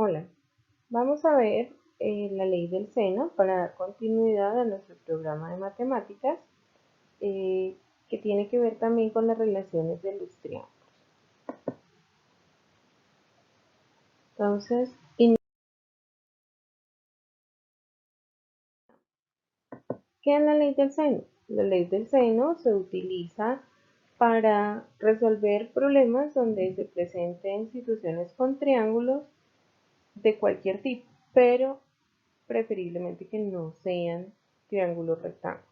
Hola, vamos a ver la ley del seno para dar continuidad a nuestro programa de matemáticas eh, que tiene que ver también con las relaciones de los triángulos. Entonces, ¿qué es la ley del seno? La ley del seno se utiliza para resolver problemas donde se presenten situaciones con triángulos de cualquier tipo, pero preferiblemente que no sean triángulos rectángulos.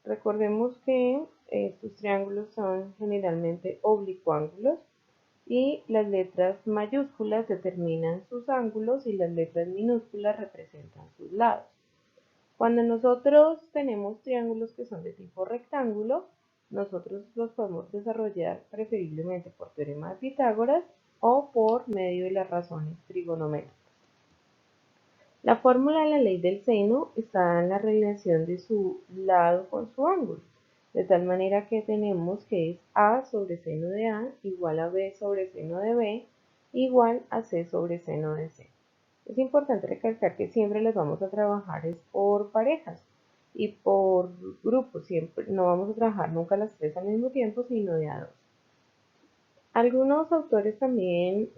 Recordemos que estos triángulos son generalmente oblicuángulos y las letras mayúsculas determinan sus ángulos y las letras minúsculas representan sus lados. Cuando nosotros tenemos triángulos que son de tipo rectángulo, nosotros los podemos desarrollar preferiblemente por teorema de Pitágoras o por medio de las razones trigonométricas. La fórmula de la ley del seno está en la relación de su lado con su ángulo, de tal manera que tenemos que es a sobre seno de a igual a b sobre seno de b igual a c sobre seno de c. Es importante recalcar que siempre las vamos a trabajar es por parejas y por grupos, siempre no vamos a trabajar nunca las tres al mismo tiempo, sino de a dos. Algunos autores también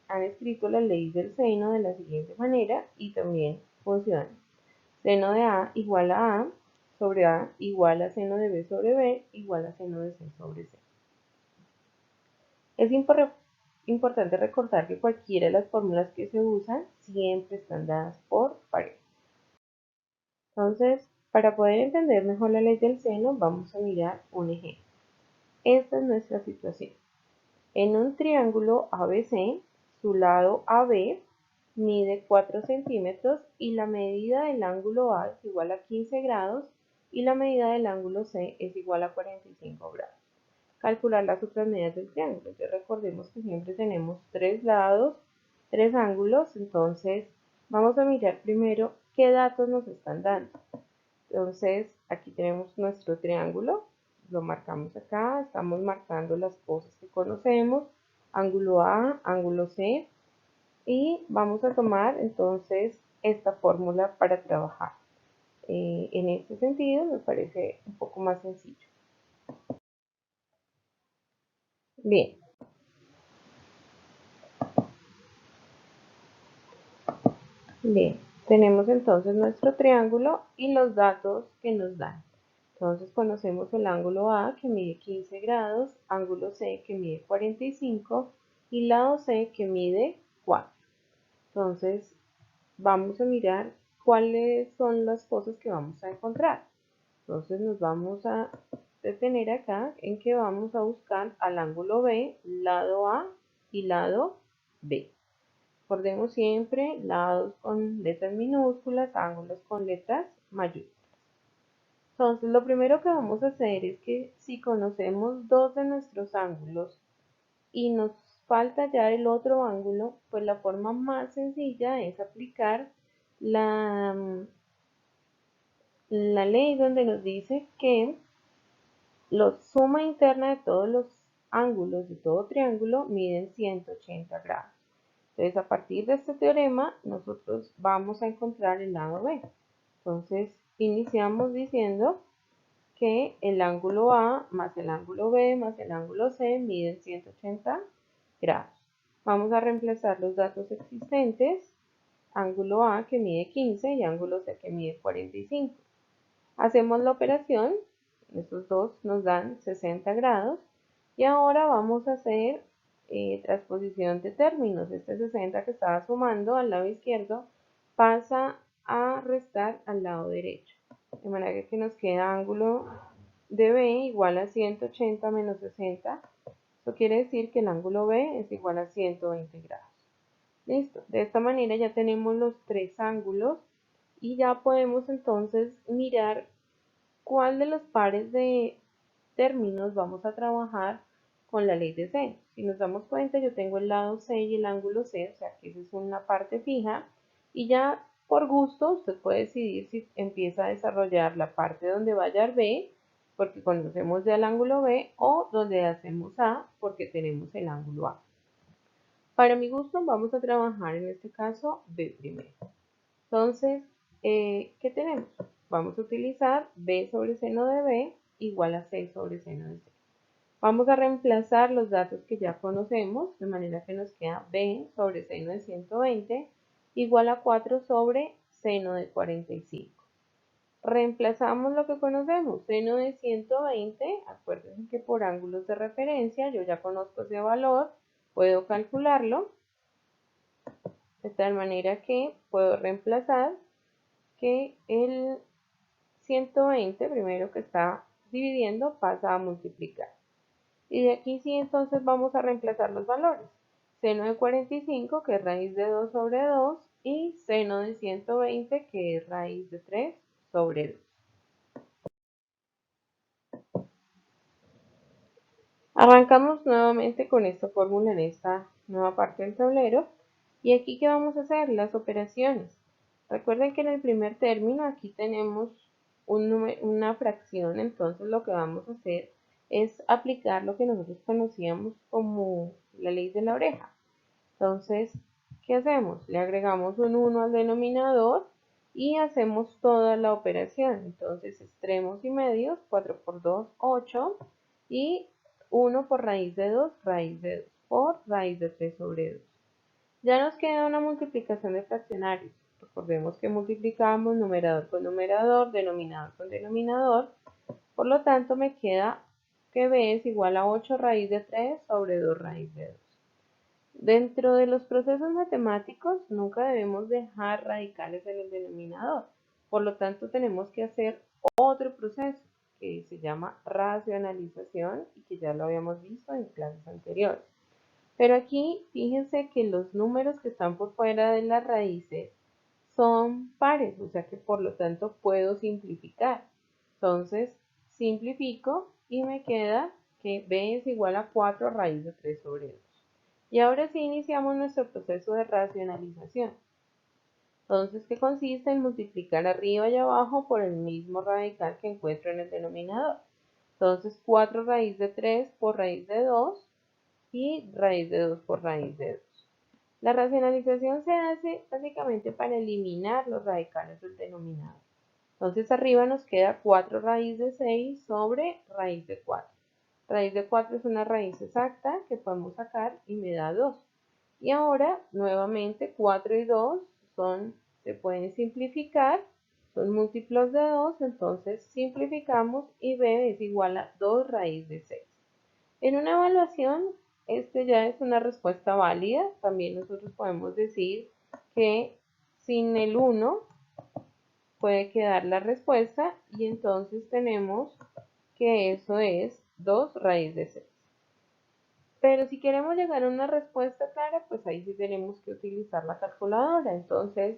han escrito la ley del seno de la siguiente manera y también funciona. Seno de a igual a sobre a igual a seno de b sobre b igual a seno de c sobre c. Es importante recordar que cualquiera de las fórmulas que se usan siempre están dadas por pareja. Entonces, para poder entender mejor la ley del seno, vamos a mirar un ejemplo. Esta es nuestra situación. En un triángulo ABC, su lado AB mide 4 centímetros y la medida del ángulo A es igual a 15 grados y la medida del ángulo C es igual a 45 grados. Calcular las otras medidas del triángulo. Entonces recordemos que siempre tenemos tres lados, tres ángulos, entonces vamos a mirar primero qué datos nos están dando. Entonces aquí tenemos nuestro triángulo, lo marcamos acá, estamos marcando las cosas que conocemos, ángulo A, ángulo C, y vamos a tomar entonces esta fórmula para trabajar. En este sentido me parece un poco más sencillo. Bien. Bien, tenemos entonces nuestro triángulo y los datos que nos dan. Entonces conocemos el ángulo A que mide 15 grados, ángulo C que mide 45 y lado C que mide 4. Entonces vamos a mirar cuáles son las cosas que vamos a encontrar. Entonces nos vamos a detener acá en que vamos a buscar al ángulo B, lado A y lado B. Recordemos siempre lados con letras minúsculas, ángulos con letras mayúsculas. Entonces, lo primero que vamos a hacer es que si conocemos dos de nuestros ángulos y nos falta ya el otro ángulo, pues la forma más sencilla es aplicar la ley donde nos dice que la suma interna de todos los ángulos de todo triángulo miden 180 grados. Entonces, a partir de este teorema, nosotros vamos a encontrar el lado B. Entonces, iniciamos diciendo que el ángulo A más el ángulo B más el ángulo C miden 180 grados. Vamos a reemplazar los datos existentes, ángulo A que mide 15 y ángulo C que mide 45. Hacemos la operación, estos dos nos dan 60 grados y ahora vamos a hacer transposición de términos. Este 60 que estaba sumando al lado izquierdo pasa a restar al lado derecho. De manera que nos queda ángulo de B igual a 180 menos 60. Eso quiere decir que el ángulo B es igual a 120 grados. Listo. De esta manera ya tenemos los tres ángulos y ya podemos entonces mirar cuál de los pares de términos vamos a trabajar con la ley de seno. Si nos damos cuenta, yo tengo el lado C y el ángulo C, o sea que esa es una parte fija, y ya por gusto usted puede decidir si empieza a desarrollar la parte donde va a hallar B, porque conocemos ya el ángulo B, o donde hacemos A, porque tenemos el ángulo A. Para mi gusto vamos a trabajar en este caso b primero. Entonces, ¿qué tenemos? Vamos a utilizar b sobre seno de b igual a c sobre seno de c. Vamos a reemplazar los datos que ya conocemos, de manera que nos queda b sobre seno de 120 igual a 4 sobre seno de 45. Reemplazamos lo que conocemos, seno de 120, acuérdense que por ángulos de referencia yo ya conozco ese valor, puedo calcularlo, de tal manera que puedo reemplazar que el 120, primero que está dividiendo, pasa a multiplicar. Y de aquí sí entonces vamos a reemplazar los valores. Seno de 45, que es raíz de 2 sobre 2, y seno de 120, que es raíz de 3 sobre 2. Arrancamos nuevamente con esta fórmula en esta nueva parte del tablero. Y aquí, ¿qué vamos a hacer? Las operaciones. Recuerden que en el primer término aquí tenemos una fracción, entonces lo que vamos a hacer es aplicar lo que nosotros conocíamos como la ley de la oreja. Entonces, ¿qué hacemos? Le agregamos un 1 al denominador y hacemos toda la operación. Entonces, extremos y medios, 4 por 2, 8, y 1 por raíz de 2 por raíz de 3 sobre 2. Ya nos queda una multiplicación de fraccionarios. Recordemos que multiplicamos numerador con numerador, denominador con denominador. Por lo tanto, me queda que b es igual a 8 raíz de 3 sobre 2 raíz de 2. Dentro de los procesos matemáticos nunca debemos dejar radicales en el denominador. Por lo tanto, tenemos que hacer otro proceso que se llama racionalización y que ya lo habíamos visto en clases anteriores. Pero aquí fíjense que los números que están por fuera de las raíces son pares, o sea que por lo tanto puedo simplificar. Entonces simplifico y me queda que b es igual a 4 raíz de 3 sobre 2. Y ahora sí iniciamos nuestro proceso de racionalización. Entonces, ¿qué consiste en multiplicar arriba y abajo por el mismo radical que encuentro en el denominador? Entonces, 4 raíz de 3 por raíz de 2 y raíz de 2 por raíz de 2. La racionalización se hace básicamente para eliminar los radicales del denominador. Entonces, arriba nos queda 4 raíz de 6 sobre raíz de 4. Raíz de 4 es una raíz exacta que podemos sacar y me da 2. Y ahora, nuevamente, 4 y 2 se pueden simplificar, son múltiplos de 2, entonces simplificamos y b es igual a 2 raíz de 6. En una evaluación, este ya es una respuesta válida. También nosotros podemos decir que sin el 1 puede quedar la respuesta y entonces tenemos que eso es 2 raíz de 6. Pero si queremos llegar a una respuesta clara, pues ahí sí tenemos que utilizar la calculadora. Entonces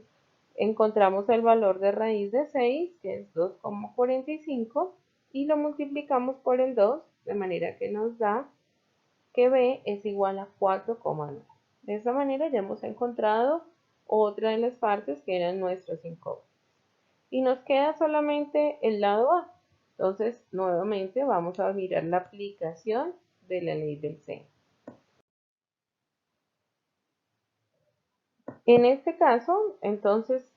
encontramos el valor de raíz de 6, que es 2,45, y lo multiplicamos por el 2, de manera que nos da que b es igual a 4,9. De esta manera ya hemos encontrado otra de las partes que eran nuestros incógnitas. Y nos queda solamente el lado A. Entonces, nuevamente vamos a mirar la aplicación de la ley del seno. En este caso, entonces,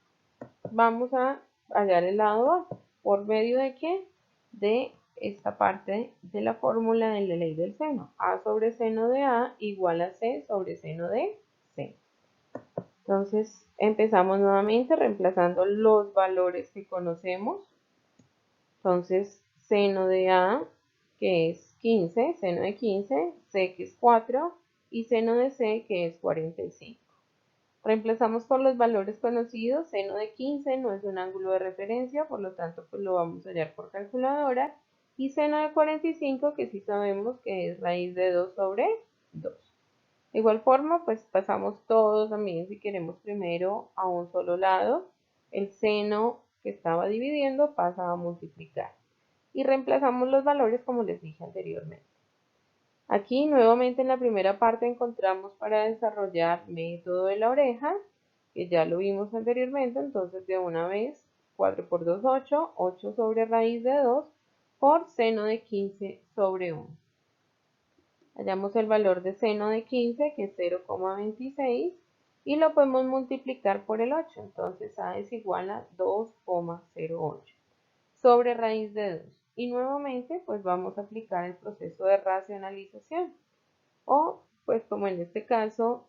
vamos a hallar el lado A. ¿Por medio de qué? De esta parte de la fórmula de la ley del seno. A sobre seno de A igual a C sobre seno de C. Entonces, empezamos nuevamente reemplazando los valores que conocemos. Entonces, seno de A, que es 15, seno de 15, C, que es 4, y seno de C, que es 45. Reemplazamos por los valores conocidos. Seno de 15 no es un ángulo de referencia, por lo tanto pues lo vamos a hallar por calculadora. Y seno de 45, que sí sabemos que es raíz de 2 sobre 2. De igual forma, pues pasamos todos también, si queremos primero a un solo lado, el seno que estaba dividiendo pasa a multiplicar. Y reemplazamos los valores como les dije anteriormente. Aquí nuevamente en la primera parte encontramos para desarrollar método de la oreja, que ya lo vimos anteriormente, entonces de una vez 4 por 2, 8, 8 sobre raíz de 2 por seno de 15 sobre 1. Hallamos el valor de seno de 15, que es 0,26, y lo podemos multiplicar por el 8. Entonces A es igual a 2,08 sobre raíz de 2. Y nuevamente, pues vamos a aplicar el proceso de racionalización. O, pues como en este caso,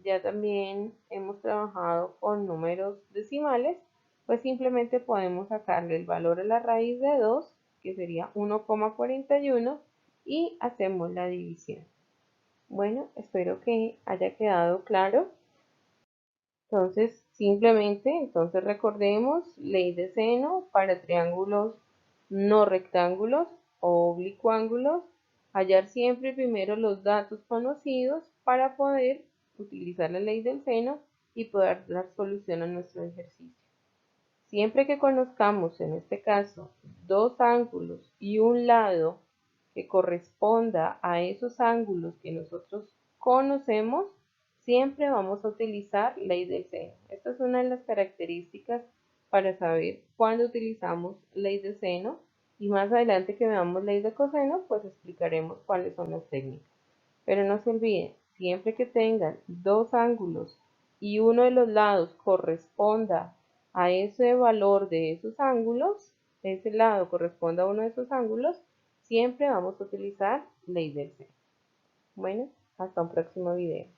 ya también hemos trabajado con números decimales, pues simplemente podemos sacarle el valor a la raíz de 2, que sería 1,41, y hacemos la división. Bueno, espero que haya quedado claro. Entonces, simplemente, recordemos, ley de seno para triángulos no rectángulos o oblicuángulos, hallar siempre primero los datos conocidos para poder utilizar la ley del seno y poder dar solución a nuestro ejercicio. Siempre que conozcamos, en este caso, dos ángulos y un lado que corresponda a esos ángulos que nosotros conocemos, siempre vamos a utilizar ley del seno. Esta es una de las características para saber cuándo utilizamos ley de seno, y más adelante que veamos ley de coseno, pues explicaremos cuáles son las técnicas. Pero no se olviden, siempre que tengan dos ángulos y uno de los lados corresponda a ese valor de esos ángulos, ese lado corresponda a uno de esos ángulos, siempre vamos a utilizar ley del seno. Bueno, hasta un próximo video.